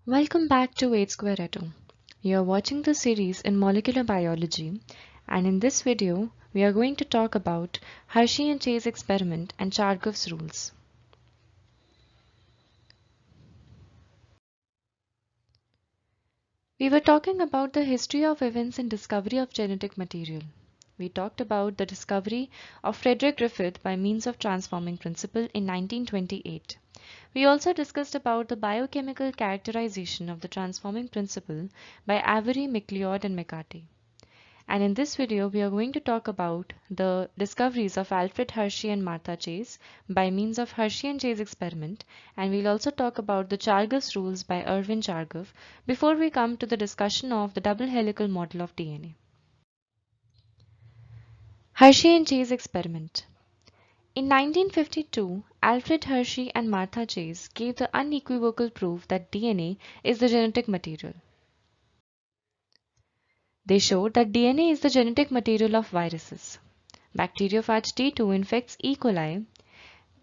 Welcome back to 8 Square Reto. You are watching the series in molecular biology, and in this video we are going to talk about Hershey and Chase experiment and Chargaff's rules. We were talking about the history of events and discovery of genetic material. We talked about the discovery of Frederick Griffith by means of transforming principle in 1928. We also discussed about the biochemical characterization of the transforming principle by Avery, McLeod and McCarthy. And in this video, we are going to talk about the discoveries of Alfred Hershey and Martha Chase by means of Hershey and Chase experiment, and we'll also talk about the Chargaff's rules by Erwin Chargaff before we come to the discussion of the double helical model of DNA. Hershey and Chase experiment. In 1952, Alfred Hershey and Martha Chase gave the unequivocal proof that DNA is the genetic material. They showed that DNA is the genetic material of viruses. Bacteriophage T2 infects E. coli.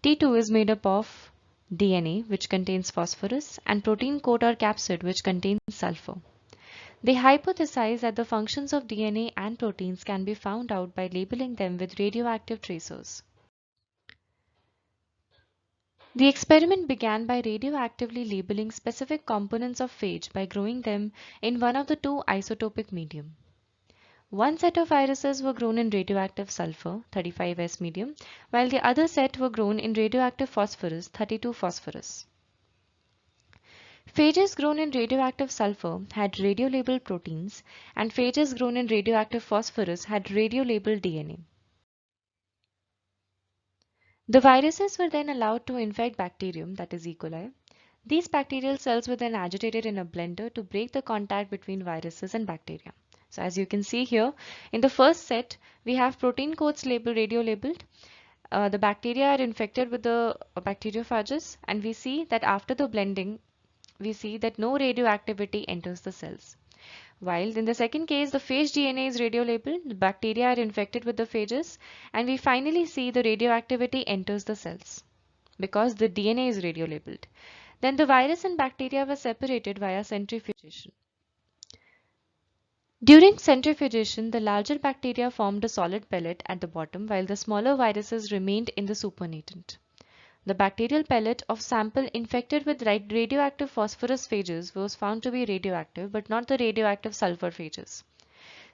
T2 is made up of DNA, which contains phosphorus, and protein coat or capsid, which contains sulfur. They hypothesized that the functions of DNA and proteins can be found out by labeling them with radioactive tracers. The experiment began by radioactively labeling specific components of phage by growing them in one of the two isotopic medium. One set of viruses were grown in radioactive sulfur, 35S medium, while the other set were grown in radioactive phosphorus, 32 phosphorus. Phages grown in radioactive sulfur had radiolabeled proteins, and phages grown in radioactive phosphorus had radiolabeled DNA. The viruses were then allowed to infect bacterium, that is E. coli. These bacterial cells were then agitated in a blender to break the contact between viruses and bacteria. So as you can see here, in the first set, we have protein coats labeled, radio-labeled. The bacteria are infected with the bacteriophages, and we see that after the blending, we see that no radioactivity enters the cells. While in the second case, the phage DNA is radio-labeled, the bacteria are infected with the phages, and we finally see the radioactivity enters the cells because the DNA is radio-labeled. Then the virus and bacteria were separated via centrifugation. During centrifugation, the larger bacteria formed a solid pellet at the bottom while the smaller viruses remained in the supernatant. The bacterial pellet of sample infected with radioactive phosphorus phages was found to be radioactive, but not the radioactive sulfur phages.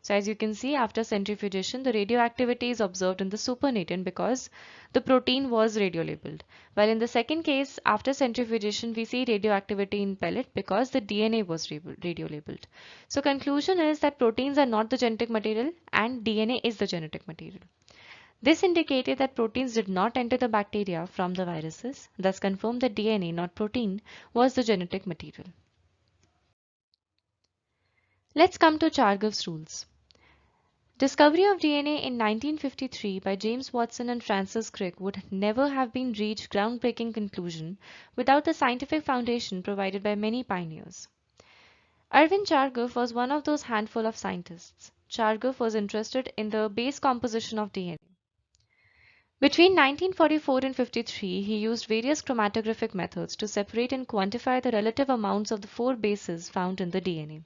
So as you can see, after centrifugation, the radioactivity is observed in the supernatant because the protein was radiolabeled. While in the second case, after centrifugation, we see radioactivity in pellet because the DNA was radiolabeled. So conclusion is that proteins are not the genetic material and DNA is the genetic material. This indicated that proteins did not enter the bacteria from the viruses, thus confirmed that DNA, not protein, was the genetic material. Let's come to Chargaff's rules. Discovery of DNA in 1953 by James Watson and Francis Crick would never have been reached groundbreaking conclusion without the scientific foundation provided by many pioneers. Erwin Chargaff was one of those handful of scientists. Chargaff was interested in the base composition of DNA. Between 1944 and 53, he used various chromatographic methods to separate and quantify the relative amounts of the four bases found in the DNA.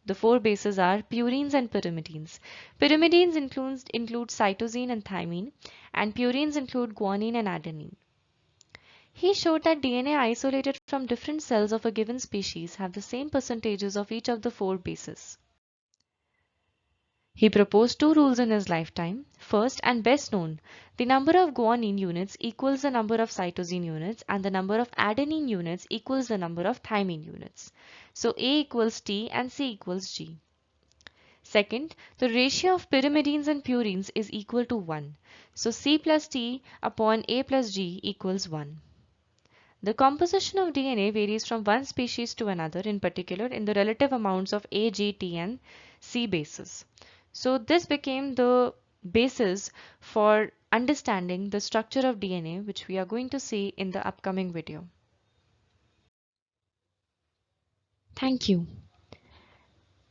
The four bases are purines and pyrimidines. Pyrimidines include cytosine and thymine, and purines include guanine and adenine. He showed that DNA isolated from different cells of a given species have the same percentages of each of the four bases. He proposed two rules in his lifetime. First and best known, the number of guanine units equals the number of cytosine units and the number of adenine units equals the number of thymine units. So A equals T and C equals G. Second, the ratio of pyrimidines and purines is equal to 1. So C plus T upon A plus G equals 1. The composition of DNA varies from one species to another, in particular in the relative amounts of A, G, T and C bases. So this became the basis for understanding the structure of DNA, which we are going to see in the upcoming video. Thank you.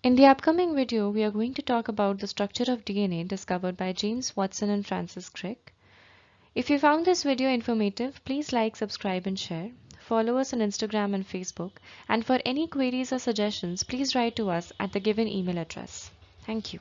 In the upcoming video, we are going to talk about the structure of DNA discovered by James Watson and Francis Crick. If you found this video informative, please like, subscribe and share. follow us on Instagram and Facebook, and for any queries or suggestions, please write to us at the given email address. Thank you.